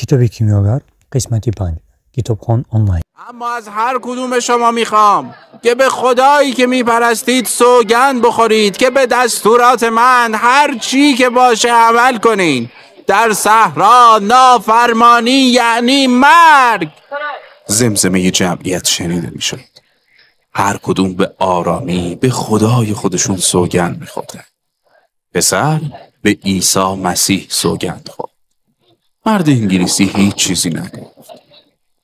کتاب کیمیاگر قسمت 5 کتابخوان آنلاین. اما از هر کدوم شما میخوام که به خدایی که میپرستید سوگند بخورید که به دستورات من هر چی که باشه عمل کنین. در صحرا نافرمانی یعنی مرگ. زمزمه جمعیت شنیده میشد. هر کدوم به آرامی به خدای خودشون سوگند میخوردن. پسر به عیسی مسیح سوگند خورد. مرد انگلیسی هیچ چیزی نگفت.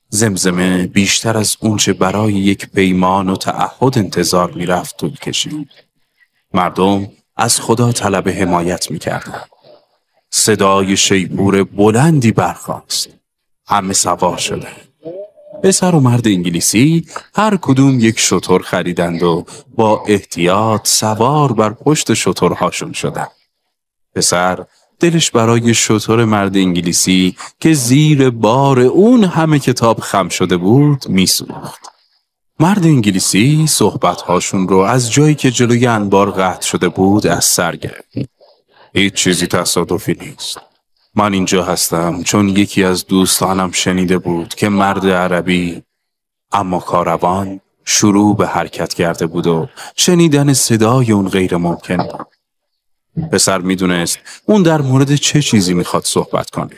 زمزمه بیشتر از اونچه برای یک پیمان و تعهد انتظار میرفت طول کشید. مردم از خدا طلب حمایت میکردند. صدای شیپور بلندی برخاست. همه سوار شدند. پسر و مرد انگلیسی هر کدوم یک شتر خریدند و با احتیاط سوار بر پشت شترهاشون شدند. پسر دلش برای شتر مرد انگلیسی که زیر بار اون همه کتاب خم شده بود میسوخت. مرد انگلیسی صحبت‌هاشون رو از جایی که جلوی انبار قطع شده بود از سر گرفت. هیچ چیزی تصادفی نیست. من اینجا هستم چون یکی از دوستانم شنیده بود که مرد عربی، اما کاروان شروع به حرکت کرده بود و شنیدن صدای اون غیر ممکن بود. پسر میدونست اون در مورد چه چیزی میخواد صحبت کنه.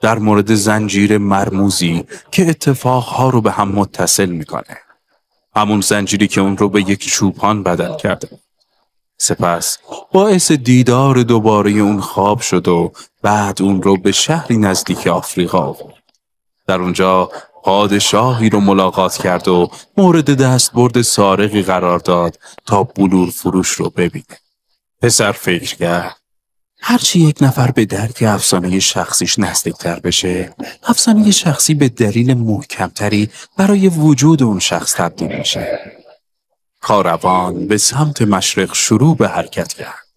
در مورد زنجیر مرموزی که اتفاقها رو به هم متصل میکنه. همون زنجیری که اون رو به یک چوپان بدل کرده. سپس باعث دیدار دوباره اون خواب شد و بعد اون رو به شهری نزدیک آفریقا آورد. در اونجا پادشاهی رو ملاقات کرد و مورد دستبرد سارقی قرار داد تا بلور فروش رو ببینه. پسر فکر کرد هرچی یک نفر به درک افسانه شخصیش نزدیکتر بشه، افسانه شخصی به دلیل محکمتری برای وجود اون شخص تبدیل میشه. کاروان به سمت مشرق شروع به حرکت کرد.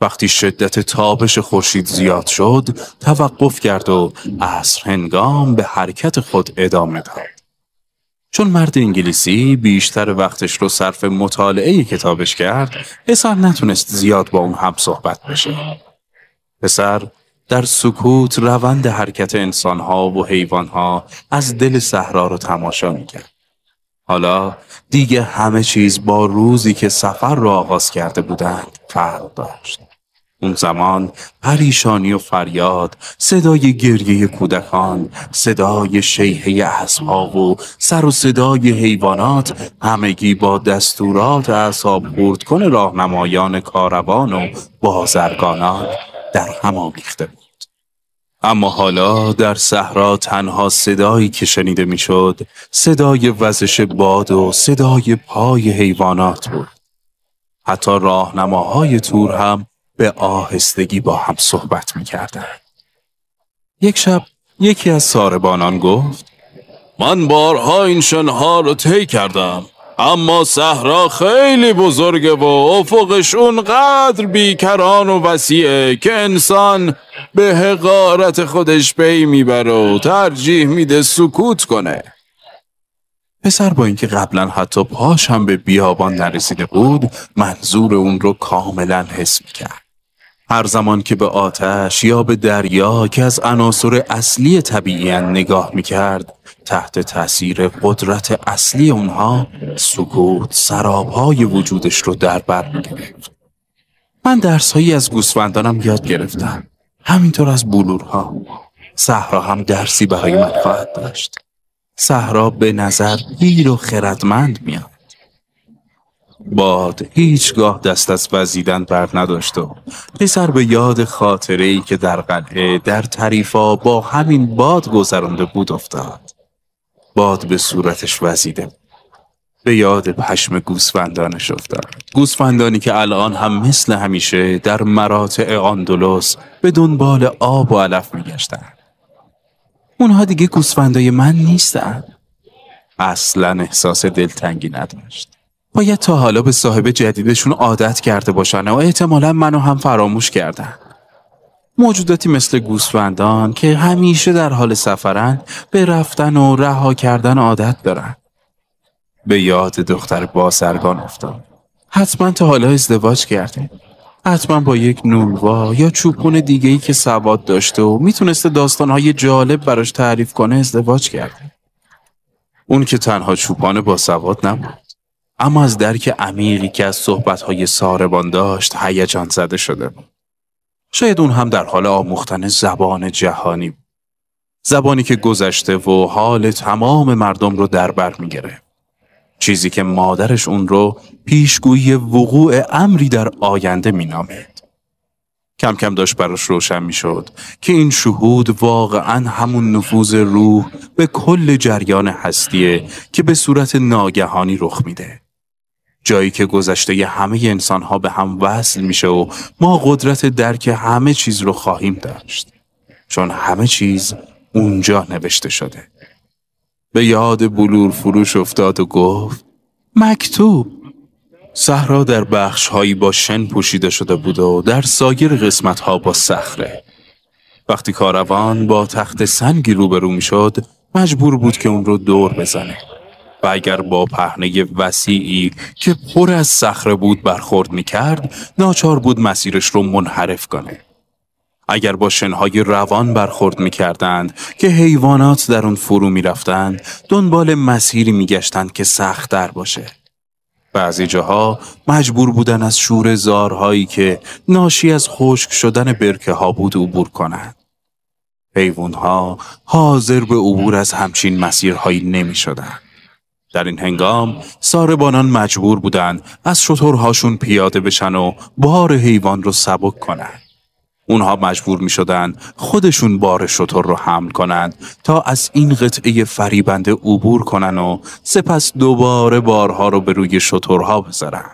وقتی شدت تابش خورشید زیاد شد، توقف کرد و عصر هنگام به حرکت خود ادامه داد. چون مرد انگلیسی بیشتر وقتش رو صرف مطالعه کتابش کرد، پسر نتونست زیاد با اون هم صحبت بشه. پسر در سکوت روند حرکت انسانها و حیوانها از دل صحرا رو تماشا می‌کرد. حالا دیگه همه چیز با روزی که سفر را آغاز کرده بودند فرق داشت. اون زمان پریشانی و فریاد، صدای گریه کودکان، صدای شیهه اسب‌ها و سر و صدای حیوانات همگی با دستورات اعصاب خورد کن راهنمایان کاروان و بازرگانان در هم آمیخته بود. اما حالا در صحرا تنها صدایی که شنیده میشد صدای وزش باد و صدای پای حیوانات بود. حتی راهنماهای تور هم به آهستگی با هم صحبت می‌کردند. یک شب یکی از ساربانان گفت: من بارها این شنها رو طی کردم، اما صحرا خیلی بزرگه و افقش اونقدر بیکران و وسیعه که انسان به حقارت خودش پی میبره و ترجیح میده سکوت کنه. پسر با اینکه قبلا حتی پاش هم به بیابان نرسیده بود، منظور اون رو کاملا حس میکرد. هر زمان که به آتش یا به دریا که از عناصر اصلی طبیعی نگاه میکرد، تحت تأثیر قدرت اصلی اونها سکوت سرابهای وجودش رو در بر میگرفت. من درسهایی از گوسفندانم یاد گرفتم، همینطور از بلورها. صحرا هم درسی برای من خواهد داشت. صحرا به نظر پیر و خردمند میاد. باد هیچگاه دست از وزیدن بر نداشت و پسر به یاد خاطره‌ای که در قلعه در طریفا با همین باد گذرانده بود افتاد. باد به صورتش وزیده. به یاد پشم گوسفندانش افتاد. گوسفندانی که الان هم مثل همیشه در مراتع اندلس به دنبال آب و علف میگشتن. اونها دیگه گوسفندای من نیستن. اصلاً احساس دلتنگی نداشت. باید تا حالا به صاحب جدیدشون عادت کرده باشن و احتمالاً منو هم فراموش کردن. موجوداتی مثل گوسفندان که همیشه در حال سفرن به رفتن و رها کردن عادت دارن. به یاد دختر بازرگان افتاد. حتما تا حالا ازدواج کرده. حتما با یک نونوا یا چوپون دیگه‌ای که سواد داشته و میتونسته داستانهای جالب براش تعریف کنه ازدواج کرده. اون که تنها چوپان با سواد نبود، اما از درک عمیقی که از صحبتهای ساربان داشت هیجان زده شده بود. شاید اون هم در حال آموختن زبان جهانی بود. زبانی که گذشته و حال تمام مردم رو در بر می‌گرفت. چیزی که مادرش اون رو پیشگویی وقوع امری در آینده مینامید. کم کم داشت براش روشن میشد که این شهود واقعاً همون نفوذ روح به کل جریان هستیه که به صورت ناگهانی رخ میده. جایی که گذشته همه انسان‌ها به هم وصل میشه و ما قدرت درک همه چیز رو خواهیم داشت. چون همه چیز اونجا نوشته شده. به یاد بلور فروش افتاد و گفت مکتوب. صحرا در بخش‌هایی با شن پوشیده شده بود و در سایر قسمت‌ها با صخره. وقتی کاروان با تخت سنگی روبرو می‌شد، مجبور بود که اون رو دور بزنه. و اگر با پهنه وسیعی که پر از صخره بود برخورد می‌کرد، ناچار بود مسیرش رو منحرف کنه. اگر با شنهای روان برخورد می‌کردند که حیوانات در اون فرو می‌رفتند، دنبال مسیری می‌گشتند که سخت‌تر باشه. بعضی جاها مجبور بودن از شور زارهایی که ناشی از خشک شدن برکه‌ها بود عبور کنند. حیوان‌ها حاضر به عبور از همچین مسیرهایی نمی‌شدند. در این هنگام ساربانان مجبور بودند از شترهاشون پیاده بشن و بار حیوان رو سبک کنند. اونها مجبور می شدن خودشون بار شتر رو حمل کنند تا از این قطعه فریبنده عبور کنن و سپس دوباره بارها رو به روی شترها بذارن.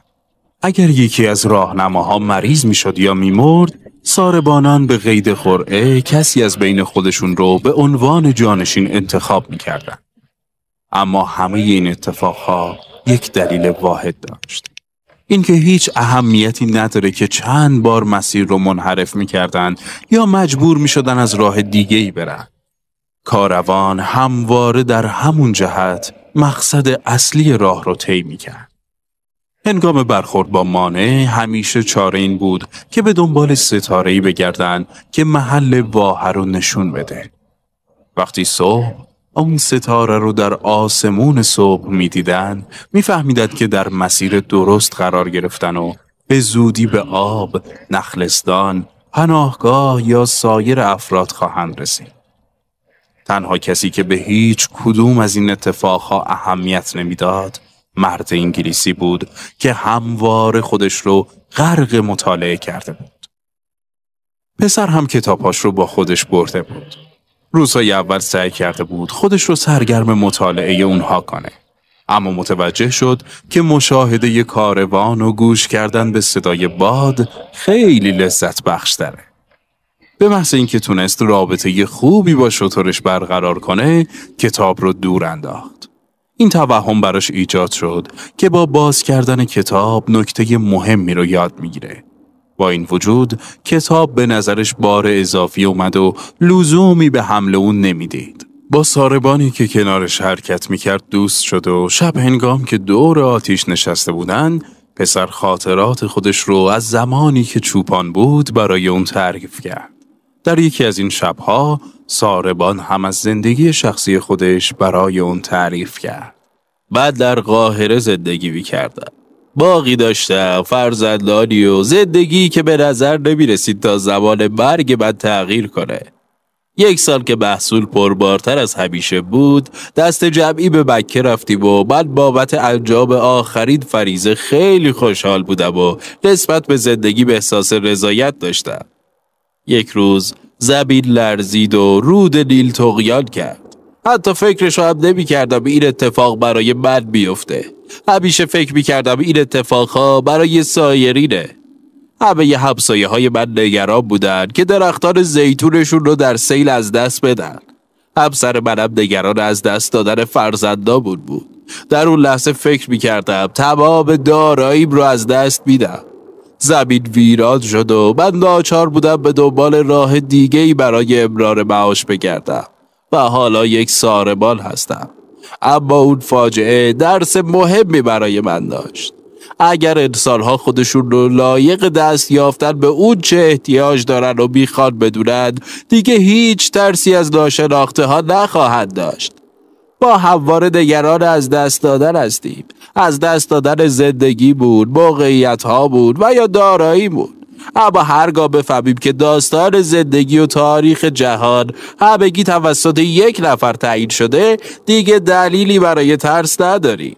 اگر یکی از راهنماها مریض می شد یا می مرد، ساربانان به قید قرعه کسی از بین خودشون رو به عنوان جانشین انتخاب می کردن. اما همه این اتفاقها یک دلیل واحد داشت. اینکه هیچ اهمیتی نداره که چند بار مسیر رو منحرف می‌کردن یا مجبور می‌شدن از راه دیگه‌ای برن. کاروان همواره در همون جهت مقصد اصلی راه رو طی می‌کرد. هنگام برخورد با مانع همیشه چاره این بود که به دنبال ستاره‌ای بگردن که محل واحه رو نشون بده. وقتی صبح اون ستاره رو در آسمون صبح می‌دیدن، می‌فهمیدند که در مسیر درست قرار گرفتن و به زودی به آب، نخلستان، پناهگاه یا سایر افراد خواهند رسید. تنها کسی که به هیچ کدوم از این اتفاقها اهمیت نمیداد، مرد انگلیسی بود که همواره خودش رو غرق مطالعه کرده بود. پسر هم کتاباش رو با خودش برده بود. روزهای اول سعی کرده بود خودش رو سرگرم مطالعه اونها کنه. اما متوجه شد که مشاهده کاروان و گوش کردن به صدای باد خیلی لذت بخش داره. به محض اینکه تونست رابطه خوبی با شترش برقرار کنه، کتاب رو دور انداخت. این توهم براش ایجاد شد که با باز کردن کتاب نکته مهمی رو یاد میگیره. با این وجود کتاب به نظرش بار اضافی اومد و لزومی به حمل اون نمیدید. با ساربانی که کنارش حرکت میکرد دوست شد و شب هنگام که دور آتیش نشسته بودن، پسر خاطرات خودش رو از زمانی که چوپان بود برای اون تعریف کرد. در یکی از این شبها ساربان هم از زندگی شخصی خودش برای اون تعریف کرد. بعد در قاهره زندگی میکردم. باغی داشتم، فرزندانی و زندگی که به نظر نمیرسید تا زمان مرگ من تغییر کنه. 1 سال که محصول پربارتر از همیشه بود، دست جمعی به مکه رفتیم و من بابت انجام آخرین فریضه خیلی خوشحال بودم و نسبت به زندگی به احساس رضایت داشتم. یک روز زمین لرزید و رود نیل طغیان کرد. حتی فکرشو هم نمی کردم این اتفاق برای من بیفته. همیشه فکر می کردم این اتفاقها برای سایرینه. همه ی همسایه های من نگران بودن که درختان زیتونشون رو در سیل از دست بدن. همسر منم نگران از دست دادن فرزندامون بود. در اون لحظه فکر می کردم تمام داراییم رو از دست میدم. زمین ویران شد و من ناچار بودم به دنبال راه دیگه‌ای برای امرار معاش بگردم. و حالا یک ساربان هستم. اما اون فاجعه درس مهمی برای من داشت. اگر انسان‌ها خودشون رو لایق دست یافتن به اون چه احتیاج دارن و میخواد بدونن، دیگه هیچ ترسی از ناشناخته ها نخواهند داشت. با همواره نگران از دست دادن هستیم. از دست دادن زندگی بود، موقعیت ها بود و یا دارایی بود. اما هرگاه بفهمیم که داستان زندگی و تاریخ جهان همگی توسط یک نفر تعیین شده، دیگه دلیلی برای ترس نداریم.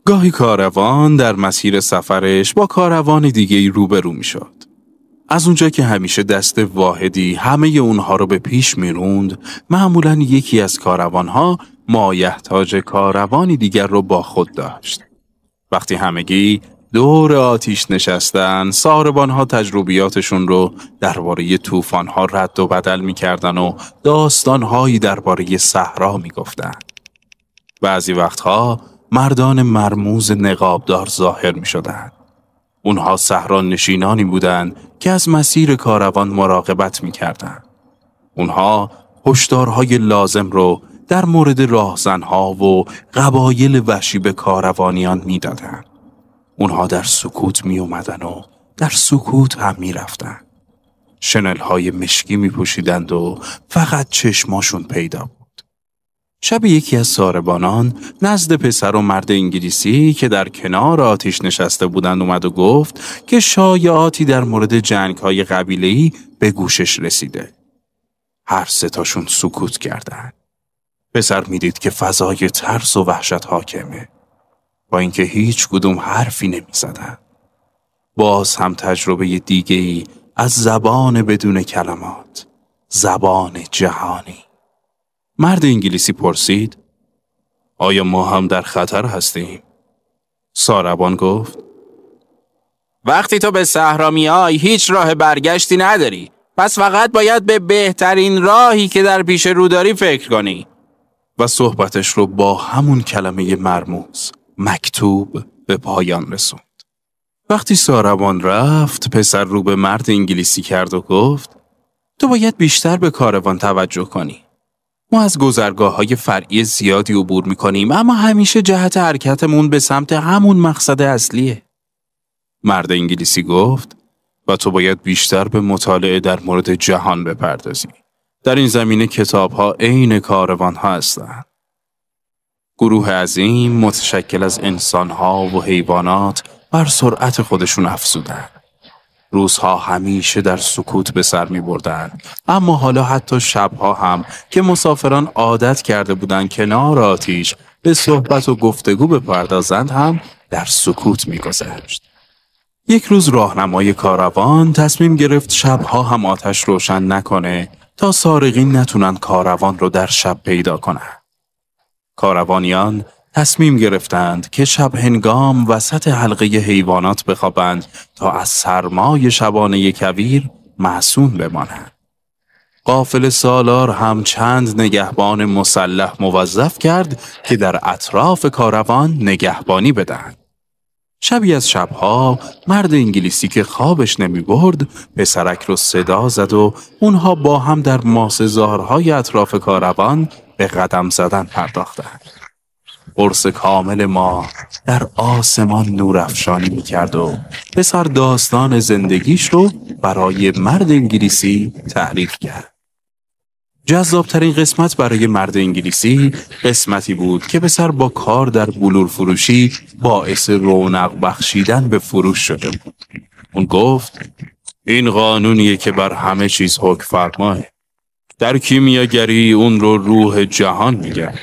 گاهی کاروان در مسیر سفرش با کاروان دیگه‌ای روبرو میشد. از اونجا که همیشه دست واحدی همه اونها رو به پیش میروند، معمولاً یکی از کاروانها مایحتاج کاروانی دیگر رو با خود داشت. وقتی همگی دور آتیش نشستن، ساربانها تجربیاتشون رو درباره طوفان‌ها رد و بدل می‌کردن و داستان‌هایی درباره صحرا می‌گفتن. بعضی وقتها مردان مرموز نقابدار ظاهر می‌شدند. اونها صحرا نشینانی بودند که از مسیر کاروان مراقبت می‌کردند. اونها هشدارهای لازم رو در مورد راهزنها و قبایل وحشی به کاروانیان می‌دادند. اونها در سکوت می اومدن و در سکوت هم می رفتن. شنل‌های مشکی می پوشیدند و فقط چشماشون پیدا بود. شب یکی از ساربانان نزد پسر و مرد انگلیسی که در کنار آتیش نشسته بودند اومد و گفت که شایعاتی در مورد جنگ‌های قبیله‌ای به گوشش رسیده. هر سه تاشون سکوت کردند. پسر می دید که فضای ترس و وحشت حاکمه. با اینکه هیچ کدوم حرفی نمی زدن. باز هم تجربه دیگه‌ای از زبان بدون کلمات، زبان جهانی. مرد انگلیسی پرسید: آیا ما هم در خطر هستیم؟ ساربان گفت: وقتی تو به صحرا میای هیچ راه برگشتی نداری. پس فقط باید به بهترین راهی که در پیش رو داری فکر کنی. و صحبتش رو با همون کلمه مرموز مکتوب به پایان رسوند. وقتی ساربان رفت، پسر رو به مرد انگلیسی کرد و گفت: تو باید بیشتر به کاروان توجه کنی. ما از گذرگاه‌های فرعی زیادی عبور می‌کنیم، اما همیشه جهت حرکتمون به سمت همون مقصد اصلیه. مرد انگلیسی گفت: و تو باید بیشتر به مطالعه در مورد جهان بپردازی. در این زمینه کتاب‌ها عین کاروان‌ها هستند. گروه عظیم متشکل از انسان‌ها و حیوانات بر سرعت خودشون افزودند. روزها همیشه در سکوت به سر می‌بردند، اما حالا حتی شب‌ها هم که مسافران عادت کرده بودند کنار آتیش به صحبت و گفتگو بپردازند هم در سکوت می‌گذشت. یک روز راهنمای کاروان تصمیم گرفت شب‌ها هم آتش روشن نکنه تا سارقین نتونن کاروان رو در شب پیدا کنن. کاروانیان تصمیم گرفتند که شب هنگام وسط حلقه حیوانات بخوابند تا از سرمای شبانه کویر معصوم بمانند. قافله سالار هم چند نگهبان مسلح موظف کرد که در اطراف کاروان نگهبانی بدهند. شبی از شبها مرد انگلیسی که خوابش نمی برد پسرک رو صدا زد و اونها با هم در ماسه‌زارهای اطراف کاروان به قدم زدن پرداختند. قرص کامل ماه در آسمان نورافشانی می‌کرد و پسر داستان زندگیش رو برای مرد انگلیسی تعریف کرد. جذابترین قسمت برای مرد انگلیسی قسمتی بود که پسر با کار در بلور فروشی باعث رونق بخشیدن به فروش شده بود. اون گفت: این قانونیه که بر همه چیز حکم فرماه. در کیمیاگری اون رو روح جهان میگن.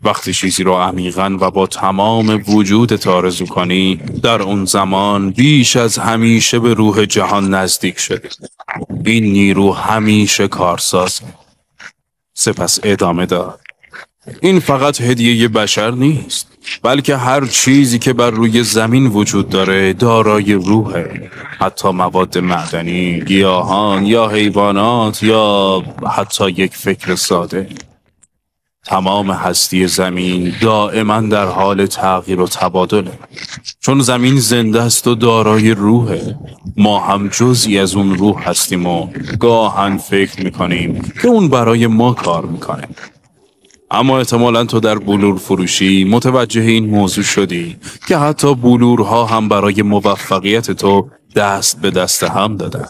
وقتی چیزی رو عمیقاً و با تمام وجودت آرزو کنی، در اون زمان بیش از همیشه به روح جهان نزدیک شدی. این نیرو همیشه کارساز. سپس ادامه داد: این فقط هدیه بشر نیست، بلکه هر چیزی که بر روی زمین وجود داره دارای روحه. حتی مواد معدنی، گیاهان یا حیوانات یا حتی یک فکر ساده. تمام هستی زمین دائما در حال تغییر و تبادله. چون زمین زنده است و دارای روحه، ما هم جزئی از اون روح هستیم و گاهن فکر میکنیم که اون برای ما کار میکنه. اما احتمالاً تو در بلور فروشی متوجه این موضوع شدی که حتی بلورها هم برای موفقیت تو دست به دست هم دادن.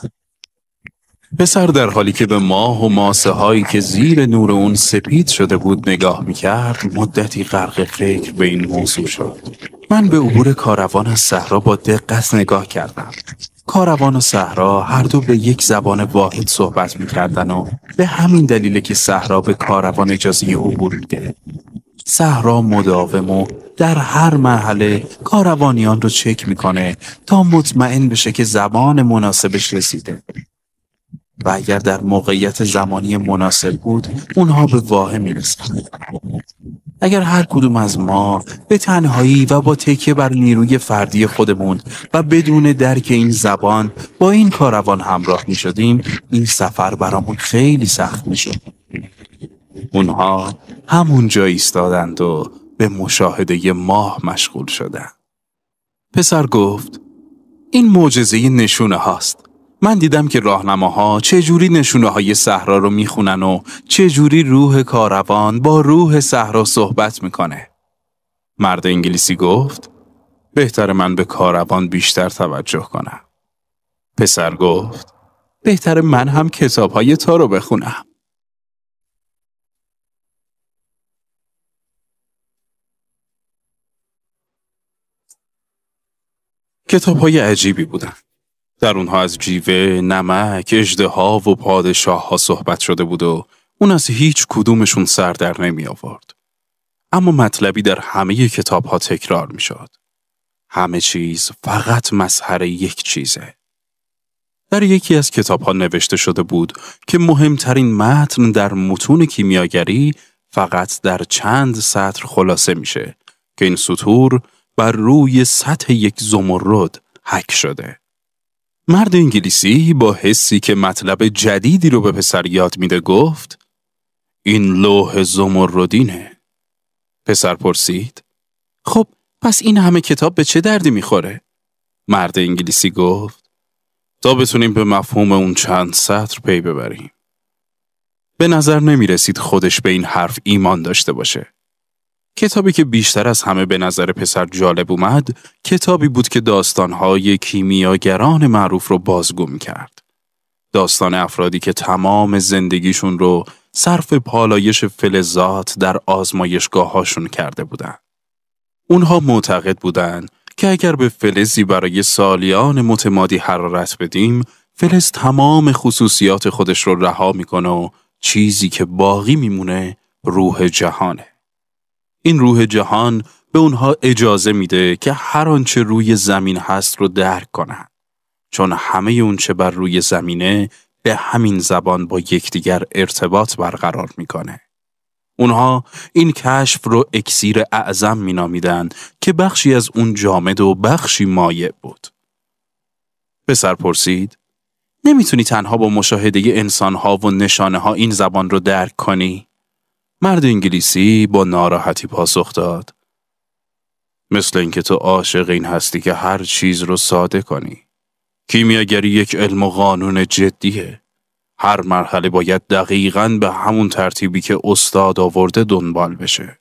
پسر در حالی که به ماه و ماسه هایی که زیر نور اون سپید شده بود نگاه میکرد، مدتی غرق فکر به این موضوع شد. من به عبور کاروان از صحرا با دقت نگاه کردم. کاروان و صحرا هر دو به یک زبان واحد صحبت میکردن و به همین دلیل که صحرا به کاروان اجازه عبور میده. صحرا مداوم و در هر مرحله کاروانیان رو چک میکنه تا مطمئن بشه که زبان مناسبش رسیده. و اگر در موقعیت زمانی مناسب بود، اونها به واحه میرسن. اگر هر کدوم از ما به تنهایی و با تکیه بر نیروی فردی خودمون و بدون درک این زبان با این کاروان همراه می شدیم، این سفر برامون خیلی سخت می شد. اونها همونجا ایستادند و به مشاهده ماه مشغول شدند. پسر گفت: این معجزه نشونه هاست. من دیدم که راهنماها چجوری نشونه های صحرا رو میخونن و چجوری روح کاروان با روح صحرا صحبت میکنه. مرد انگلیسی گفت: بهتر من به کاروان بیشتر توجه کنم. پسر گفت: بهتر من هم کتاب های تا رو بخونم. کتاب های عجیبی بودن. در اونها از جیوه، نمک، اژدها و پادشاه ها صحبت شده بود و اون از هیچ کدومشون سر در نمی آورد. اما مطلبی در همه کتاب ها تکرار می شد. همه چیز فقط مظهر یک چیزه. در یکی از کتاب ها نوشته شده بود که مهمترین متن در متون کیمیاگری فقط در چند سطر خلاصه میشه که این سطور بر روی سطح یک زمرد حک شده. مرد انگلیسی با حسی که مطلب جدیدی رو به پسر یاد میده گفت: این لوح زمردینه. پسر پرسید: خب پس این همه کتاب به چه دردی میخوره؟ مرد انگلیسی گفت: تا بتونیم به مفهوم اون چند سطر پی ببریم. به نظر نمیرسید خودش به این حرف ایمان داشته باشه. کتابی که بیشتر از همه به نظر پسر جالب اومد، کتابی بود که داستانهای کیمیاگران معروف رو بازگو می‌کرد. داستان افرادی که تمام زندگیشون رو صرف پالایش فلزات در آزمایشگاه‌هاشون کرده بودن. اونها معتقد بودن که اگر به فلزی برای سالیان متمادی حرارت بدیم، فلز تمام خصوصیات خودش رو رها میکنه و چیزی که باقی میمونه روح جهانه. این روح جهان به اونها اجازه میده که هر آنچه روی زمین هست رو درک کنن. چون همه اون چه بر روی زمینه به همین زبان با یکدیگر ارتباط برقرار میکنه. اونها این کشف رو اکسیر اعظم مینامیدن که بخشی از اون جامد و بخشی مایع بود. پسر پرسید: نمیتونی تنها با مشاهده انسانها و نشانه ها این زبان رو درک کنی؟ مرد انگلیسی با ناراحتی پاسخ داد: مثل اینکه تو عاشق این هستی که هر چیز رو ساده کنی. کیمیاگری یک علم و قانون جدیه. هر مرحله باید دقیقاً به همون ترتیبی که استاد آورده دنبال بشه.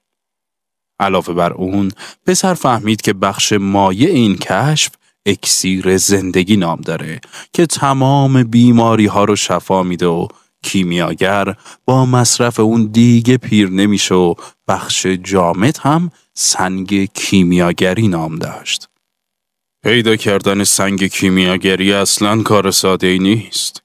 علاوه بر اون، پسر فهمید که بخش مایع این کشف اکسیر زندگی نام داره که تمام بیماری ها رو شفا میده و کیمیاگر با مصرف اون دیگه پیر نمیشه و بخش جامد هم سنگ کیمیاگری نام داشت. پیدا کردن سنگ کیمیاگری اصلاً کار ساده‌ای نیست.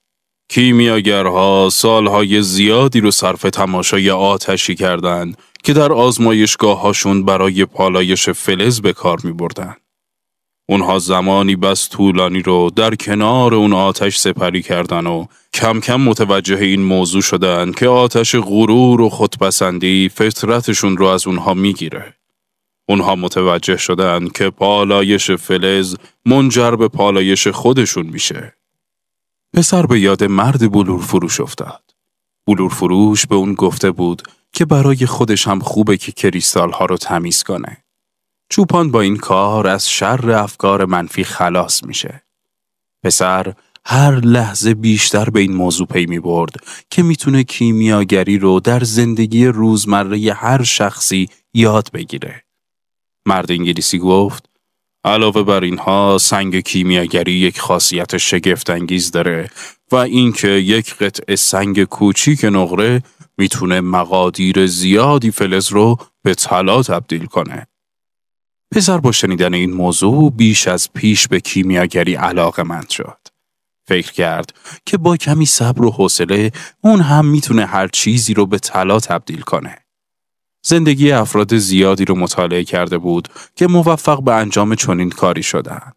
کیمیاگرها سالهای زیادی رو صرف تماشای آتشی کردند که در آزمایشگاه‌هاشون برای پالایش فلز به کار می‌بردن. اونها زمانی بس طولانی رو در کنار اون آتش سپری کردن و کم کم متوجه این موضوع شدن که آتش غرور و خودپسندی فطرتشون رو از اونها میگیره. اونها متوجه شدن که پالایش فلز منجر به پالایش خودشون میشه. پسر به یاد مرد بلور فروش افتاد. بلور فروش به اون گفته بود که برای خودش هم خوبه که کریستال ها رو تمیز کنه. چوپان با این کار از شر افکار منفی خلاص میشه. پسر هر لحظه بیشتر به این موضوع پی می برد که میتونه کیمیاگری رو در زندگی روزمره هر شخصی یاد بگیره. مرد انگلیسی گفت: علاوه بر اینها سنگ کیمیاگری یک خاصیت شگفت انگیز داره و اینکه یک قطعه سنگ کوچیک نقره میتونه مقادیر زیادی فلز رو به طلا تبدیل کنه. پسر با شنیدن این موضوع بیش از پیش به کیمیاگری علاقه‌مند شد. فکر کرد که با کمی صبر و حوصله اون هم میتونه هر چیزی رو به طلا تبدیل کنه. زندگی افراد زیادی رو مطالعه کرده بود که موفق به انجام چنین کاری شدن.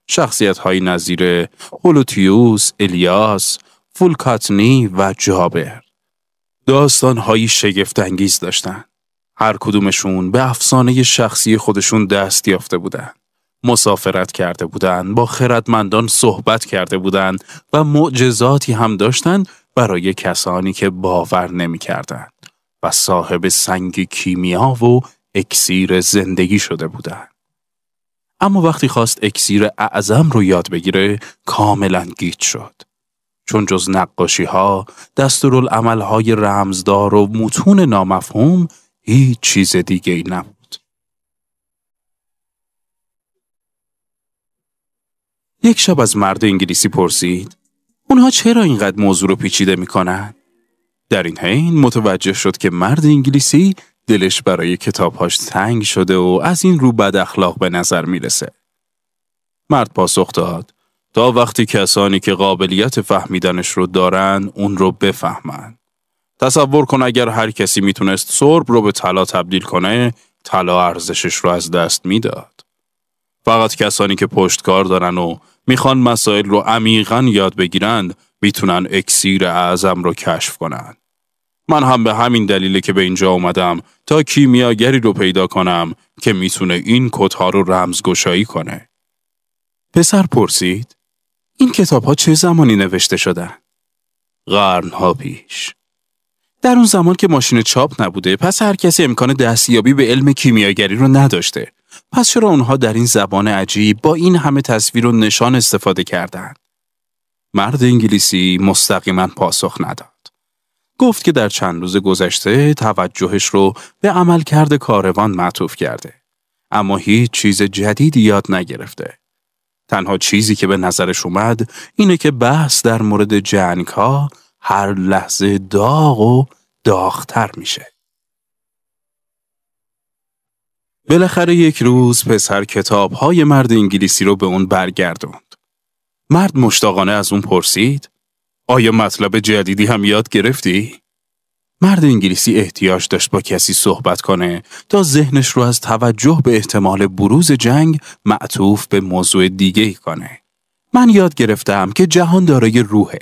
شخصیت‌های نظیر هولوتیوس، الیاس، فولکاتنی و جابر. داستان‌های شگفت‌انگیز داشتن. هر کدومشون به افسانه شخصی خودشون دست یافته بودن. مسافرت کرده بودن، با خردمندان صحبت کرده بودن و معجزاتی هم داشتن برای کسانی که باور نمی‌کردند و صاحب سنگ کیمیا و اکسیر زندگی شده بودن. اما وقتی خواست اکسیر اعظم رو یاد بگیره، کاملاً گیج شد. چون جز نقاشی‌ها، دستورالعمل‌های رمزدار و متون نامفهوم، هیچ چیز دیگه‌ای نبود. یک شب از مرد انگلیسی پرسید: اونها چرا اینقدر موضوع رو پیچیده میکنن؟ در این حین متوجه شد که مرد انگلیسی دلش برای کتابهاش تنگ شده و از این رو بد اخلاق به نظر میرسه. مرد پاسخ داد: تا وقتی کسانی که قابلیت فهمیدنش رو دارن اون رو بفهمن. تصور کن اگر هر کسی میتونست سرب رو به طلا تبدیل کنه، طلا ارزشش رو از دست میداد. فقط کسانی که پشتکار دارن و میخوان مسائل رو عمیقاً یاد بگیرن، میتونن اکسیر اعظم رو کشف کنن. من هم به همین دلیله که به اینجا اومدم تا کیمیاگری رو پیدا کنم که میتونه این کدها رو رمزگشایی کنه. پسر پرسید: این کتاب‌ها چه زمانی نوشته شدن؟ قرن‌ها پیش. در اون زمان که ماشین چاپ نبوده، پس هر کسی امکان دستیابی به علم کیمیاگری رو نداشته. پس چرا اونها در این زبان عجیب با این همه تصویر و نشان استفاده کردند؟ مرد انگلیسی مستقیما پاسخ نداد. گفت که در چند روز گذشته توجهش رو به عملکرد کاروان معطوف کرده. اما هیچ چیز جدیدی یاد نگرفته. تنها چیزی که به نظرش اومد اینه که بحث در مورد جنگ‌ها هر لحظه داغ و داغ‌تر میشه. بالاخره یک روز پسر کتاب‌های مرد انگلیسی رو به اون برگردوند. مرد مشتاقانه از اون پرسید: آیا مطلب جدیدی هم یاد گرفتی؟ مرد انگلیسی احتیاج داشت با کسی صحبت کنه تا ذهنش رو از توجه به احتمال بروز جنگ معطوف به موضوع دیگه‌ای کنه. من یاد گرفتم که جهان دارای روحه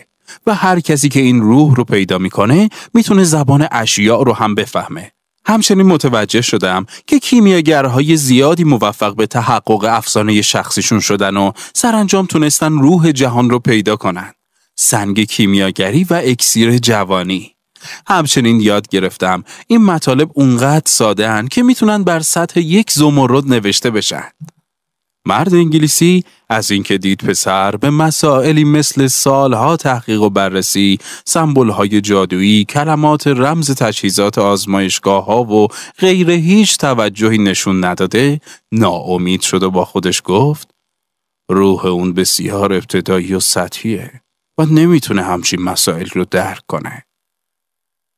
و هر کسی که این روح رو پیدا میکنه میتونه زبان اشیاء رو هم بفهمه. همچنین متوجه شدم که کیمیاگرهای زیادی موفق به تحقق افسانه شخصیشون شدن و سرانجام تونستن روح جهان رو پیدا کنن. سنگ کیمیاگری و اکسیر جوانی. همچنین یاد گرفتم این مطالب اونقدر ساده هن که میتونن بر سطح یک زمرد نوشته بشن. مرد انگلیسی از اینکه دید پسر به مسائلی مثل سالها تحقیق و بررسی، سمبول‌های جادویی، کلمات رمز تجهیزات آزمایشگاه‌ها و غیره هیچ توجهی نشون نداده، ناامید شد و با خودش گفت: روح اون بسیار ابتدایی و سطحیه و نمیتونه همچین مسائل رو درک کنه.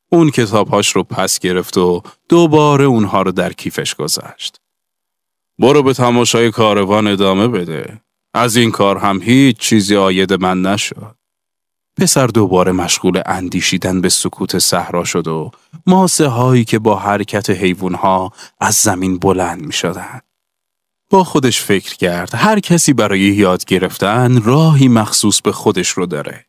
اون کتابهاش رو پس گرفت و دوباره اونها رو در کیفش گذاشت. برو به تماشای کاروان ادامه بده. از این کار هم هیچ چیزی عاید من نشد. پسر دوباره مشغول اندیشیدن به سکوت صحرا شد و ماسه هایی که با حرکت حیوانها از زمین بلند می شدن. با خودش فکر کرد هر کسی برای یاد گرفتن راهی مخصوص به خودش رو داره.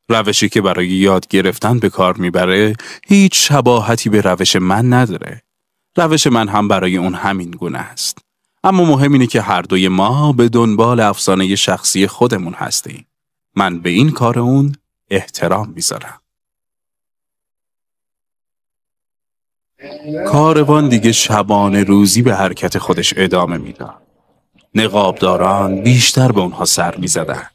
روشی که برای یاد گرفتن به کار میبره هیچ شباهتی به روش من نداره. روش من هم برای اون همین گونه است. اما مهم اینه که هر دوی ما به دنبال افسانه شخصی خودمون هستیم. من به این کار اون احترام میذارم. کاروان دیگه شبانه روزی به حرکت خودش ادامه میداد. نقابداران بیشتر به اونها سر میزدن.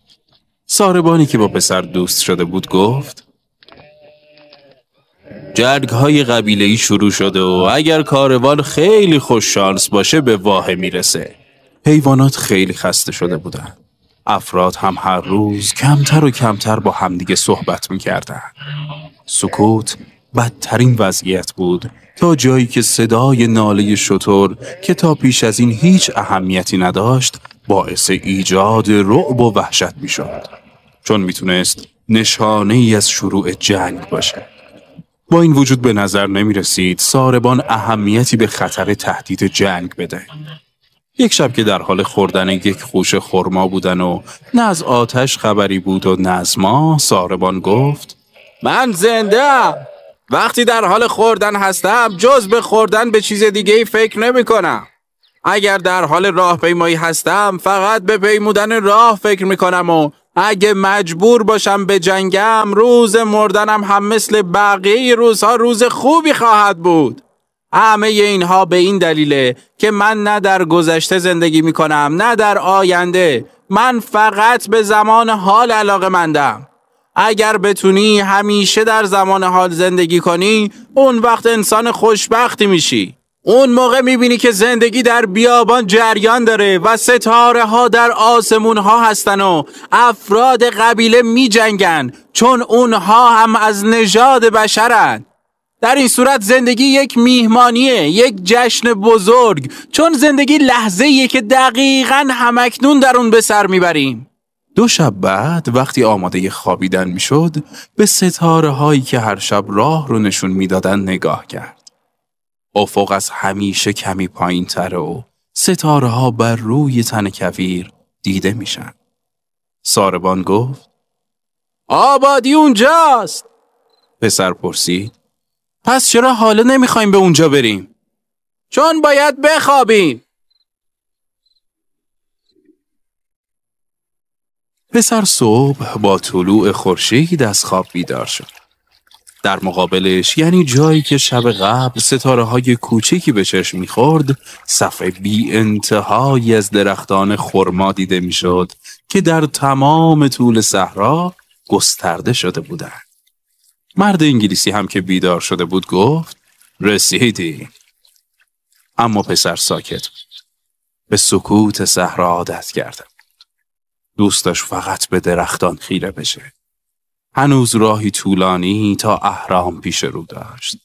ساربانی که با پسر دوست شده بود گفت: جنگ‌های قبیله‌ای شروع شده و اگر کاروان خیلی خوش شانس باشه به واحه میرسه. حیوانات خیلی خسته شده بودن. افراد هم هر روز کمتر و کمتر با همدیگه صحبت میکردن. سکوت بدترین وضعیت بود تا جایی که صدای ناله شتر که تا پیش از این هیچ اهمیتی نداشت باعث ایجاد رعب و وحشت میشد، چون میتونست نشانه ای از شروع جنگ باشه. با این وجود به نظر نمی رسید ساربان اهمیتی به خطر تهدید جنگ بده. یک شب که در حال خوردن یک خوشه خرما بودن و نه از آتش خبری بود و نه از ما، ساربان گفت: من زنده‌ام. وقتی در حال خوردن هستم جز به خوردن به چیز دیگه‌ای فکر نمی‌کنم. اگر در حال راهپیمایی هستم فقط به پیمودن راه فکر می‌کنم و اگه مجبور باشم به جنگم روز مردنم هم مثل بقیه روزها روز خوبی خواهد بود. همه اینها به این دلیله که من نه در گذشته زندگی می‌کنم نه در آینده. من فقط به زمان حال علاقه‌مندم. اگر بتونی همیشه در زمان حال زندگی کنی اون وقت انسان خوشبختی میشی. اون موقع میبینی که زندگی در بیابان جریان داره و ستاره ها در آسمون ها هستن و افراد قبیله میجنگن چون اونها هم از نژاد بشرن. در این صورت زندگی یک میهمانیه، یک جشن بزرگ، چون زندگی لحظه‌ایه که دقیقاً همکنون در اون به سر میبریم. 2 شب بعد وقتی آماده خوابیدن میشد به ستاره هایی که هر شب راه رو نشون میدادن نگاه کرد. افق از همیشه کمی پایین تره و ستاره ها بر روی تن کویر دیده میشن. ساربان گفت: آبادی اونجاست. پسر پرسید: پس چرا حالا نمیخوایم به اونجا بریم؟ چون باید بخوابیم. پسر صبح با طلوع خورشید از خواب بیدار شد. در مقابلش، یعنی جایی که شب قبل ستاره های کوچکی به چشم میخورد، صف بی انتهایی از درختان خرما دیده میشد که در تمام طول صحرا گسترده شده بودند. مرد انگلیسی هم که بیدار شده بود گفت: رسیدی. اما پسر ساکت بود. به سکوت صحرا عادت کرده بود. دوست داشت فقط به درختان خیره بشه. هنوز راهی طولانی تا اهرام پیش رو داشت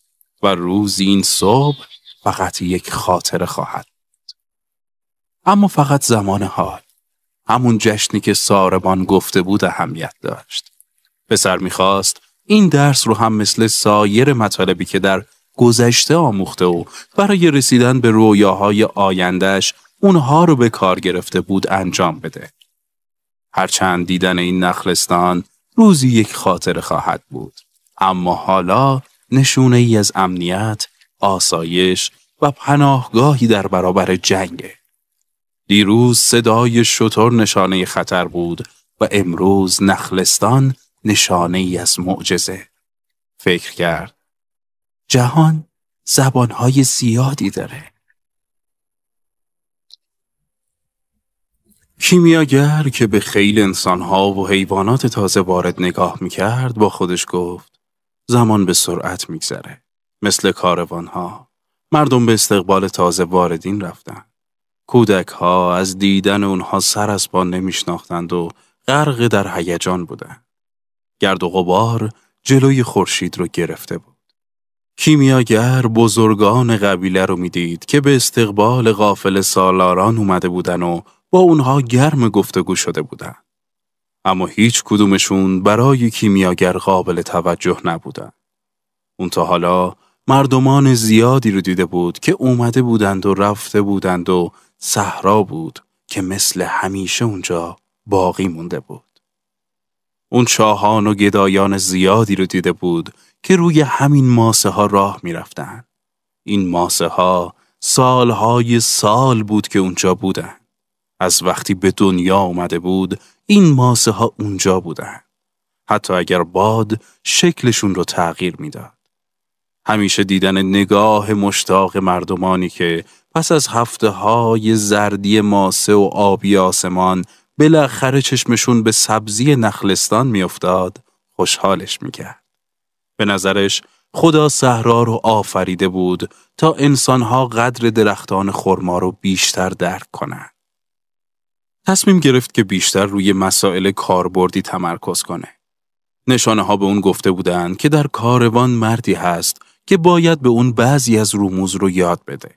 و روز این صبح فقط یک خاطره خواهد بود. اما فقط زمان حال، همون جشنی که ساربان گفته بود اهمیت داشت. پسر میخواست این درس رو هم مثل سایر مطالبی که در گذشته آموخته و برای رسیدن به رویاهای آیندهش اونها رو به کار گرفته بود انجام بده. هرچند دیدن این نخلستان روزی یک خاطره خواهد بود، اما حالا نشونه ای از امنیت، آسایش و پناهگاهی در برابر جنگه. دیروز صدای شتر نشانه خطر بود و امروز نخلستان نشانه ای از معجزه. فکر کرد جهان زبانهای زیادی داره. کیمیاگر که به خیل انسانها و حیوانات تازه وارد نگاه میکرد با خودش گفت: زمان به سرعت میگذره. مثل کاروانها، مردم به استقبال تازه واردین رفتن. کودکها از دیدن اونها سر از پا نمیشناختند و غرق در هیجان بودند. گرد و غبار جلوی خورشید رو گرفته بود. کیمیاگر بزرگان قبیله رو میدید که به استقبال قافله سالاران اومده بودن و با اونها گرم گفتگو شده بودن. اما هیچ کدومشون برای کیمیاگر قابل توجه نبودن. اون تا حالا مردمان زیادی رو دیده بود که اومده بودند و رفته بودند و صحرا بود که مثل همیشه اونجا باقی مونده بود. اون شاهان و گدایان زیادی رو دیده بود که روی همین ماسه ها راه می رفتن. این ماسه ها سالهای سال بود که اونجا بودن. از وقتی به دنیا اومده بود این ماسه ها اونجا بودن. حتی اگر باد شکلشون رو تغییر میداد. همیشه دیدن نگاه مشتاق مردمانی که پس از هفته‌های زردی ماسه و آبی آسمان بالاخره چشمشون به سبزی نخلستان میافتاد، خوشحالش میکرد. به نظرش خدا صحرا رو آفریده بود تا انسانها قدر درختان خرما رو بیشتر درک کنن. تصمیم گرفت که بیشتر روی مسائل کاربردی تمرکز کنه. نشانه ها به اون گفته بودند که در کاروان مردی هست که باید به اون بعضی از رموز رو یاد بده.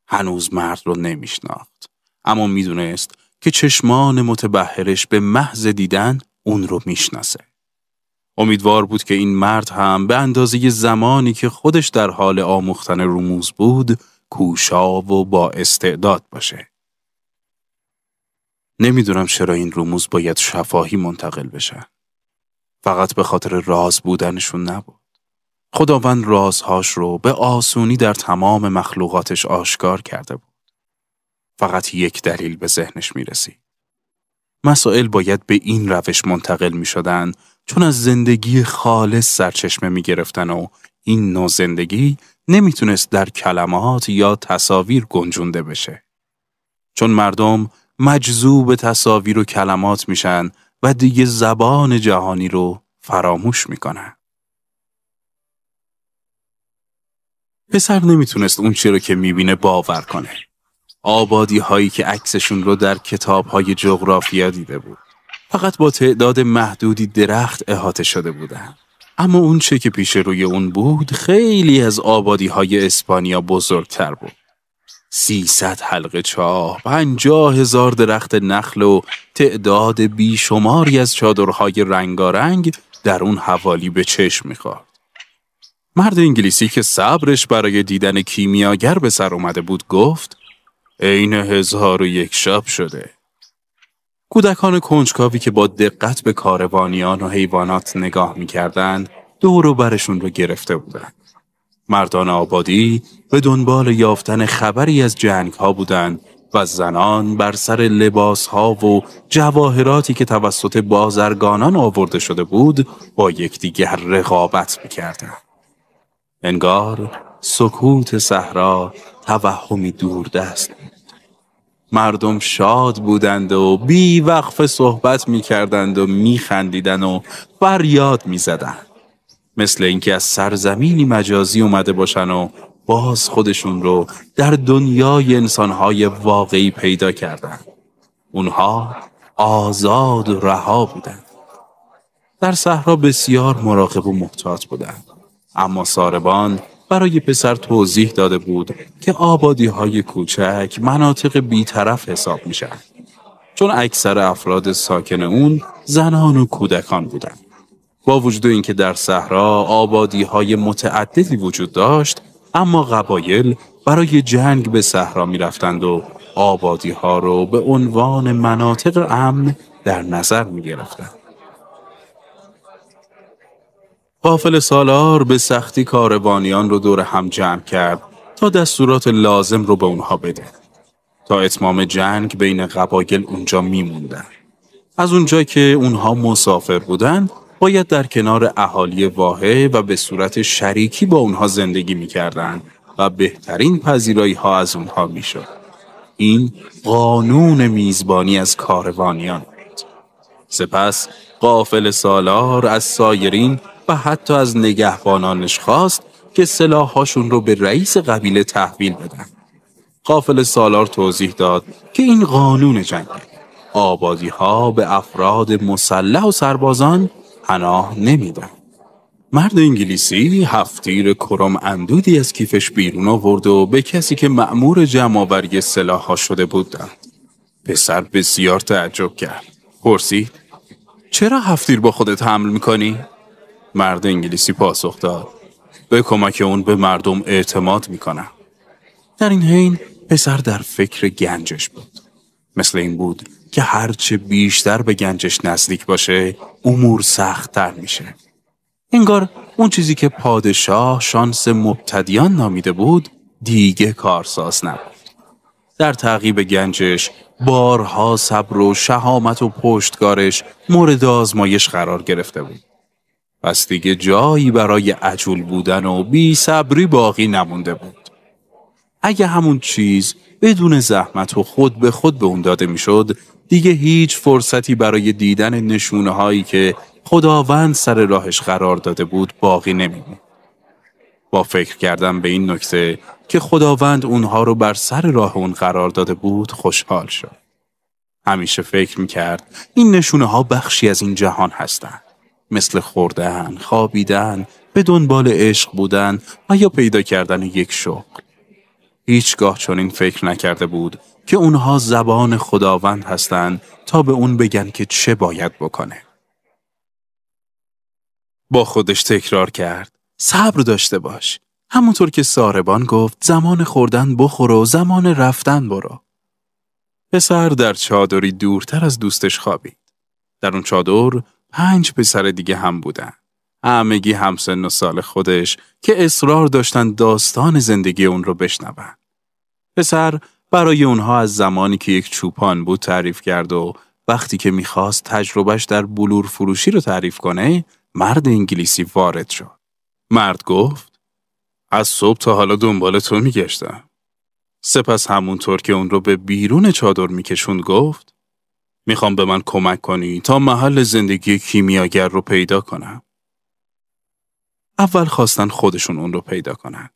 هنوز مرد رو نمیشناخت، اما میدونست که چشمان متبحرش به محض دیدن اون رو میشناسه. امیدوار بود که این مرد هم به اندازه زمانی که خودش در حال آموختن رموز بود، کوشا و با استعداد باشه. نمیدونم چرا این رموز باید شفاهی منتقل بشن. فقط به خاطر راز بودنشون نبود. خداوند رازهاش رو به آسونی در تمام مخلوقاتش آشکار کرده بود. فقط یک دلیل به ذهنش میرسید. مسائل باید به این روش منتقل می شدن چون از زندگی خالص سرچشمه می گرفتن و این نوع زندگی نمیتونست در کلمات یا تصاویر گنجونده بشه. چون مردم مجذوب تصاویر و کلمات میشن و دیگه زبان جهانی رو فراموش میکنن. پسر نمیتونست اون چی رو که میبینه باور کنه. آبادی هایی که عکسشون رو در کتاب های جغرافیا دیده بود. فقط با تعداد محدودی درخت احاطه شده بودن. اما اون چه که پیش روی اون بود خیلی از آبادی های اسپانیا بزرگتر بود. 300 حلقه چاه، 50,000 درخت نخل و تعداد بیشماری از چادرهای رنگارنگ در اون حوالی به چشم می‌خورد. مرد انگلیسی که صبرش برای دیدن کیمیاگر به سر اومده بود گفت: عین 1001 شب شده. کودکان کنجکاوی که با دقت به کاروانیان و حیوانات نگاه می‌کردند، دور و برشون رو گرفته بودند. مردان آبادی به دنبال یافتن خبری از جنگ‌ها بودند و زنان بر سر لباس‌ها و جواهراتی که توسط بازرگانان آورده شده بود با یکدیگر رقابت می‌کردند. انگار سکوت صحرا توهمی دوردست بود. مردم شاد بودند و بی وقفه صحبت می‌کردند و می‌خندیدند و فریاد می‌زدند. مثل اینکه از سرزمینی مجازی اومده باشن و باز خودشون رو در دنیای انسانهای واقعی پیدا کردن. اونها آزاد و رها بودن. در صحرا بسیار مراقب و محتاط بودن. اما ساربان برای پسر توضیح داده بود که آبادی‌های کوچک مناطق بی‌طرف حساب میشن. چون اکثر افراد ساکن اون زنان و کودکان بودن. با وجود اینکه در صحرا آبادی‌های متعددی وجود داشت، اما قبایل برای جنگ به صحرا می‌رفتند و آبادی‌ها رو به عنوان مناطق امن در نظر می‌گرفتند. قافله سالار به سختی کاروانیان رو دور هم جمع کرد تا دستورات لازم رو به اونها بده. تا اتمام جنگ بین قبایل اونجا می‌موندن. از اونجا که اونها مسافر بودن، باید در کنار اهالی واحه و به صورت شریکی با اونها زندگی می‌کردند و بهترین پذیرایی‌ها از اونها می‌شد. این قانون میزبانی از کاروانیان بود. سپس قافله سالار از سایرین و حتی از نگهبانانش خواست که سلاح‌هاشون رو به رئیس قبیله تحویل بدن. قافله سالار توضیح داد که این قانون جنگه. آبادی‌ها به افراد مسلح و سربازان پناه نمیدن. مرد انگلیسی هفتیر کرم اندودی از کیفش بیرون آورد و به کسی که مأمور جمع‌آوری سلاح‌ها شده بود داد. پسر بسیار تعجب کرد. پرسید: چرا هفتیر با خودت حمل میکنی؟ مرد انگلیسی پاسخ داد: به کمک اون به مردم اعتماد میکنم. در این حین پسر در فکر گنجش بود. مثل این بود که هرچه بیشتر به گنجش نزدیک باشه امور سخت‌تر میشه. انگار اون چیزی که پادشاه شانس مبتدیان نامیده بود دیگه کارساز نبود. در تعقیب گنجش بارها صبر و شهامت و پشتکارش مورد آزمایش قرار گرفته بود. پس دیگه جایی برای عجول بودن و بی صبری باقی نمونده بود. اگه همون چیز بدون زحمت و خود به خود به اون داده میشد، دیگه هیچ فرصتی برای دیدن نشونه هایی که خداوند سر راهش قرار داده بود باقی نمیموند. با فکر کردن به این نکته که خداوند اونها رو بر سر راه اون قرار داده بود خوشحال شد. همیشه فکر میکرد این نشونه ها بخشی از این جهان هستن. مثل خوردن، خوابیدن، به دنبال عشق بودن و یا پیدا کردن یک شغل. هیچگاه چنین فکر نکرده بود که اونها زبان خداوند هستند تا به اون بگن که چه باید بکنه. با خودش تکرار کرد: صبر داشته باش. همونطور که ساربان گفت زمان خوردن بخور و زمان رفتن برو. پسر در چادری دورتر از دوستش خوابید. در اون چادر 5 پسر دیگه هم بودن. همگی همسن و سال خودش که اصرار داشتن داستان زندگی اون رو بشنون. پسر برای اونها از زمانی که یک چوپان بود تعریف کرد و وقتی که میخواست تجربهش در بلور فروشی رو تعریف کنه، مرد انگلیسی وارد شد. مرد گفت: از صبح تا حالا دنبال تو میگشتم. سپس همونطور که اون رو به بیرون چادر میکشوند گفت: میخوام به من کمک کنی تا محل زندگی کیمیاگر رو پیدا کنم. اول خواستن خودشون اون رو پیدا کنن.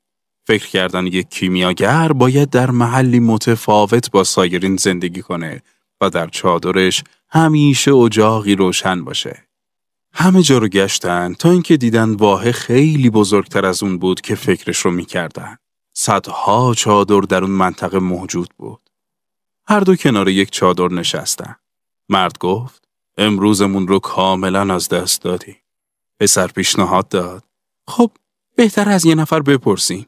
فکر کردن یک کیمیاگر باید در محلی متفاوت با سایرین زندگی کنه و در چادرش همیشه اجاقی روشن باشه. همه جا رو گشتن تا اینکه دیدن واه خیلی بزرگتر از اون بود که فکرش رو میکردن. صدها چادر در اون منطقه موجود بود. هر دو کنار یک چادر نشستن. مرد گفت: امروزمون رو کاملا از دست دادی. پسر پیشنهاد داد: خب بهتر از یه نفر بپرسیم.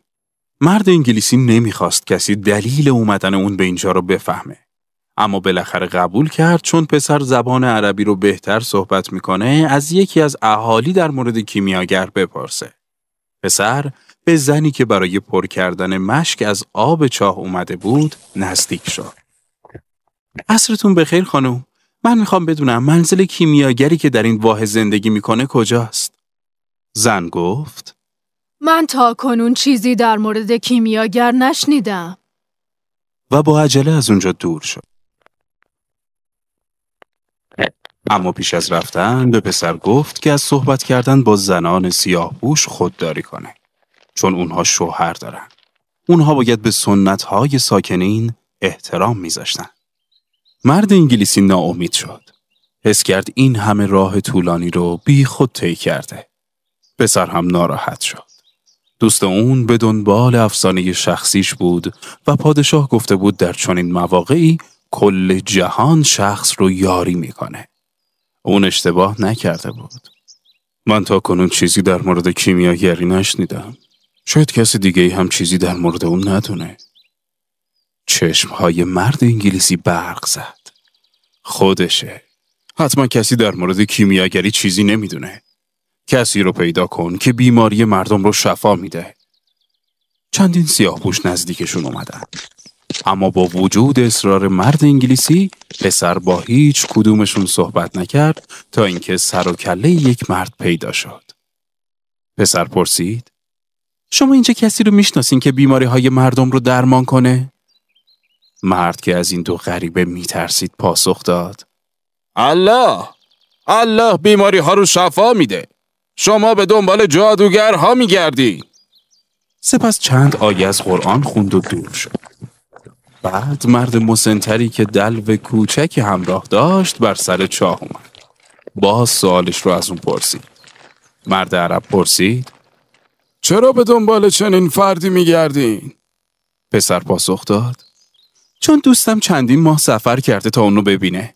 مرد انگلیسی نمیخواست کسی دلیل اومدن اون به اینجا رو بفهمه. اما بالاخره قبول کرد چون پسر زبان عربی رو بهتر صحبت میکنه از یکی از اهالی در مورد کیمیاگر بپرسه. پسر به زنی که برای پر کردن مشک از آب چاه اومده بود نزدیک شد. عصرتون بخیر خانم. من میخوام بدونم منزل کیمیاگری که در این واه زندگی میکنه کجاست؟ زن گفت: من تا کنون چیزی در مورد کیمیاگر نشنیدم. و با عجله از اونجا دور شد. اما پیش از رفتن به پسر گفت که از صحبت کردن با زنان سیاه‌پوش خودداری کنه. چون اونها شوهر دارن. اونها باید به سنت‌های ساکنین احترام میذاشتن. مرد انگلیسی ناامید شد. حس کرد این همه راه طولانی رو بی خود طی کرده. پسر هم ناراحت شد. دوست اون به دنبال افسانه شخصیش بود و پادشاه گفته بود در چنین مواقعی کل جهان شخص رو یاری میکنه. اون اشتباه نکرده بود. من تا کنون چیزی در مورد کیمیاگری نشنیدم. شاید کسی دیگه هم چیزی در مورد اون ندونه. چشمهای مرد انگلیسی برق زد. خودشه. حتما کسی در مورد کیمیاگری چیزی نمیدونه. کسی رو پیدا کن که بیماری مردم رو شفا میده. چندین سیاه‌پوش نزدیکشون اومدن. اما با وجود اصرار مرد انگلیسی، پسر با هیچ کدومشون صحبت نکرد تا اینکه سر و کله یک مرد پیدا شد. پسر پرسید: شما اینجا کسی رو میشناسین که بیماری‌های مردم رو درمان کنه؟ مرد که از این دو غریبه میترسید پاسخ داد: الله بیماری‌ها رو شفا میده. شما به دنبال جادوگرها میگردی. سپس چند آیه از قرآن خوند و دور شد. بعد مرد مسنتری که دلو کوچکی همراه داشت بر سر چاه اومد. باز سوالش رو از اون پرسید. مرد عرب پرسید: چرا به دنبال چنین فردی میگردین؟ پسر پاسخ داد: چون دوستم چندین ماه سفر کرده تا اونو ببینه.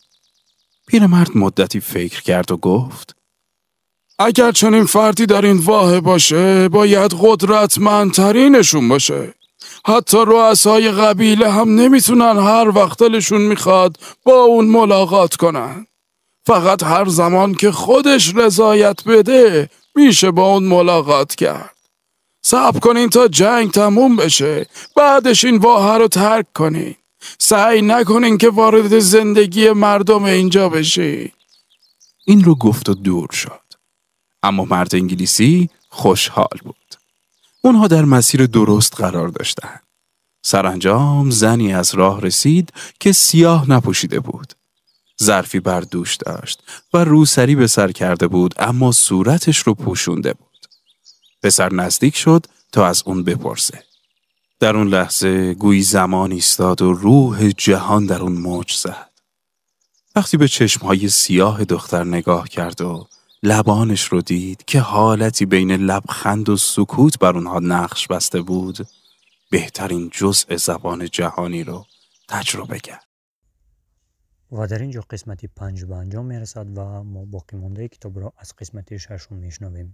پیرمرد مدتی فکر کرد و گفت: اگر چنین فردی در این واحه باشه باید قدرتمندترینشون باشه. حتی رؤسای قبیله هم نمیتونن هر وقت دلشون میخواد با اون ملاقات کنن. فقط هر زمان که خودش رضایت بده میشه با اون ملاقات کرد. صبر کنین تا جنگ تموم بشه، بعدش این واحه رو ترک کنین. سعی نکنین که وارد زندگی مردم اینجا بشین. این رو گفت و دور شد. اما مرد انگلیسی خوشحال بود. اونها در مسیر درست قرار داشتند. سرانجام زنی از راه رسید که سیاه نپوشیده بود. ظرفی بر دوش داشت و روسری به سر کرده بود، اما صورتش رو پوشونده بود. پسر نزدیک شد تا از اون بپرسه. در اون لحظه گویی زمان ایستاد و روح جهان در اون موج زد. وقتی به چشمهای سیاه دختر نگاه کرد و لبانش رو دید که حالتی بین لبخند و سکوت بر اونها نقش بسته بود، بهترین جزء زبان جهانی رو تجربه کرد. و در اینجا قسمتی 5 به انجام میرسد و ما باقی مانده کتاب را از قسمتی 6 میشنویم.